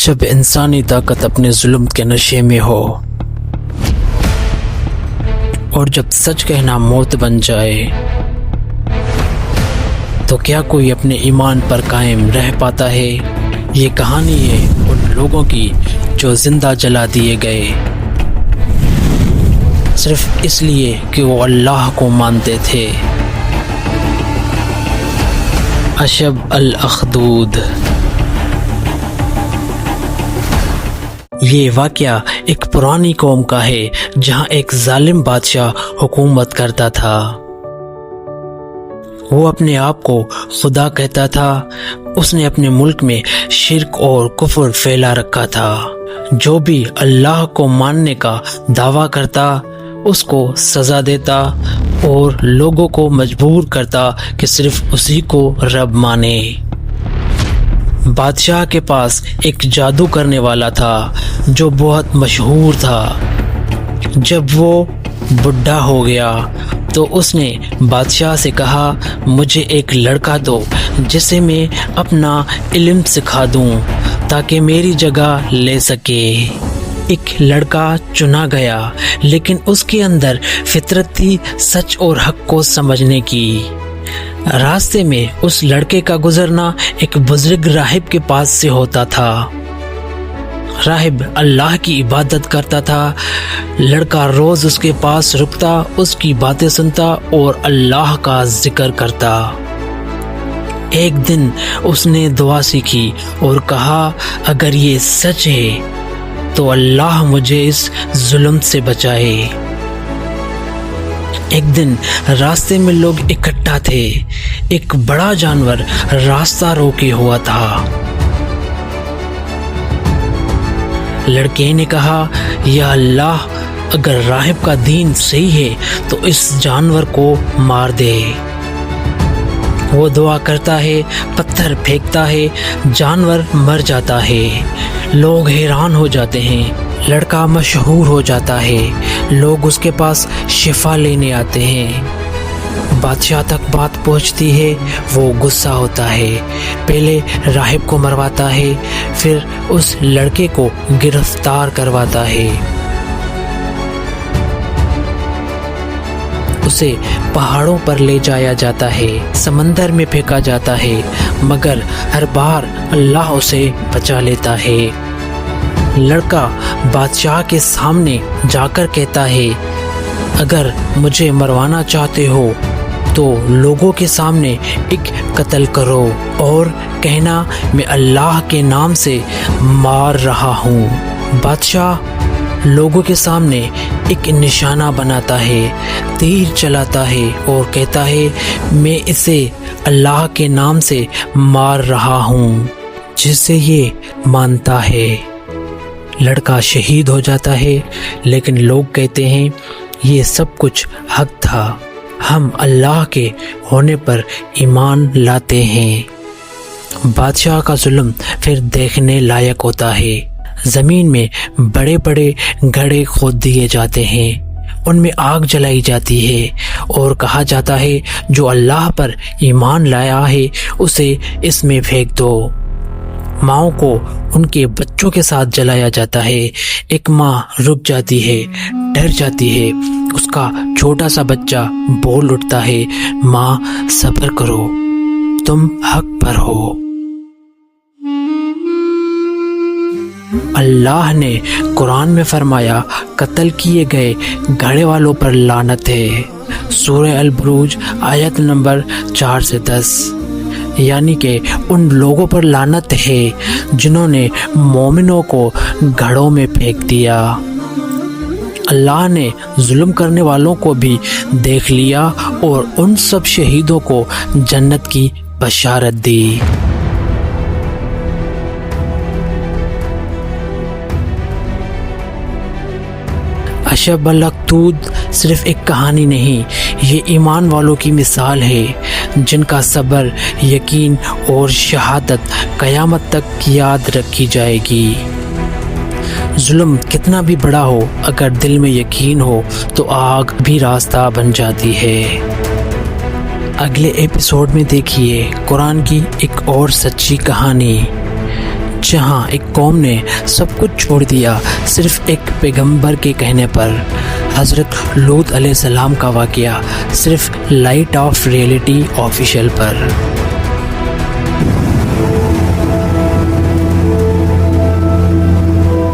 جب انسانی طاقت اپنے ظلم کے نشے میں ہو اور جب سچ کہنا موت بن جائے تو کیا کوئی اپنے ایمان پر قائم رہ پاتا ہے؟ یہ کہانی ہے ان لوگوں کی جو زندہ جلا دیے گئے صرف اس لیے کہ وہ اللہ کو مانتے تھے۔ اشب الاخدود۔ یہ واقعہ ایک پرانی قوم کا ہے جہاں ایک ظالم بادشاہ حکومت کرتا تھا۔ وہ اپنے آپ کو خدا کہتا تھا۔ اس نے اپنے ملک میں شرک اور کفر پھیلا رکھا تھا۔ جو بھی اللہ کو ماننے کا دعویٰ کرتا اس کو سزا دیتا اور لوگوں کو مجبور کرتا کہ صرف اسی کو رب مانے۔ بادشاہ کے پاس ایک جادو کرنے والا تھا جو بہت مشہور تھا۔ جب وہ بڈھا ہو گیا تو اس نے بادشاہ سے کہا، مجھے ایک لڑکا دو جسے میں اپنا علم سکھا دوں تاکہ میری جگہ لے سکے۔ ایک لڑکا چنا گیا لیکن اس کے اندر فطرت تھی سچ اور حق کو سمجھنے کی۔ راستے میں اس لڑکے کا گزرنا ایک بزرگ راہب کے پاس سے ہوتا تھا۔ راہب اللہ کی عبادت کرتا تھا۔ لڑکا روز اس کے پاس رکتا، اس کی باتیں سنتا اور اللہ کا ذکر کرتا۔ ایک دن اس نے دعا سیکھی اور کہا، اگر یہ سچ ہے تو اللہ مجھے اس ظلم سے بچائے۔ ایک دن راستے میں لوگ اکٹھا تھے۔ ایک بڑا جانور راستہ روکے ہوا تھا۔ لڑکے نے کہا، یا اللہ، اگر راہب کا دین صحیح ہے تو اس جانور کو مار دے۔ وہ دعا کرتا ہے، پتھر پھینکتا ہے، جانور مر جاتا ہے۔ لوگ حیران ہو جاتے ہیں۔ لڑکا مشہور ہو جاتا ہے۔ لوگ اس کے پاس شفا لینے آتے ہیں۔ بادشاہ تک بات پہنچتی ہے۔ وہ غصہ ہوتا ہے، پہلے راہب کو مرواتا ہے، پھر اس لڑکے کو گرفتار کرواتا ہے۔ اسے پہاڑوں پر لے جایا جاتا ہے، سمندر میں پھینکا جاتا ہے، مگر ہر بار اللہ اسے بچا لیتا ہے۔ لڑکا بادشاہ کے سامنے جا کر کہتا ہے، اگر مجھے مروانا چاہتے ہو تو لوگوں کے سامنے ایک قتل کرو اور کہنا میں اللہ کے نام سے مار رہا ہوں۔ بادشاہ لوگوں کے سامنے ایک نشانہ بناتا ہے، تیر چلاتا ہے اور کہتا ہے، میں اسے اللہ کے نام سے مار رہا ہوں، جسے یہ مانتا ہے۔ لڑکا شہید ہو جاتا ہے، لیکن لوگ کہتے ہیں یہ سب کچھ حق تھا، ہم اللہ کے ہونے پر ایمان لاتے ہیں۔ بادشاہ کا ظلم پھر دیکھنے لائق ہوتا ہے۔ زمین میں بڑے بڑے گڑھے کھود دیے جاتے ہیں، ان میں آگ جلائی جاتی ہے اور کہا جاتا ہے جو اللہ پر ایمان لایا ہے اسے اس میں پھینک دو۔ ماؤں کو ان کے بچوں کے ساتھ جلایا جاتا ہے۔ ایک ماں رک جاتی ہے، ڈر جاتی ہے۔ اس کا چھوٹا سا بچہ بول اٹھتا ہے، ماں صبر کرو، تم حق پر ہو۔ اللہ نے قرآن میں فرمایا، قتل کیے گئے گھڑے والوں پر لعنت ہے۔ سورہ البروج آیت نمبر 4 سے 10۔ یعنی کہ ان لوگوں پر لعنت ہے جنہوں نے مومنوں کو گھڑوں میں پھینک دیا۔ اللہ نے ظلم کرنے والوں کو بھی دیکھ لیا اور ان سب شہیدوں کو جنت کی بشارت دی۔ اشب الاخدود صرف ایک کہانی نہیں، یہ ایمان والوں کی مثال ہے جن کا صبر، یقین اور شہادت قیامت تک یاد رکھی جائے گی۔ ظلم کتنا بھی بڑا ہو، اگر دل میں یقین ہو تو آگ بھی راستہ بن جاتی ہے۔ اگلے ایپیسوڈ میں دیکھیے قرآن کی ایک اور سچی کہانی جہاں ایک قوم نے سب کچھ چھوڑ دیا صرف ایک پیغمبر کے کہنے پر۔ حضرت لوط علیہ السلام کا واقعہ صرف light of reality official per.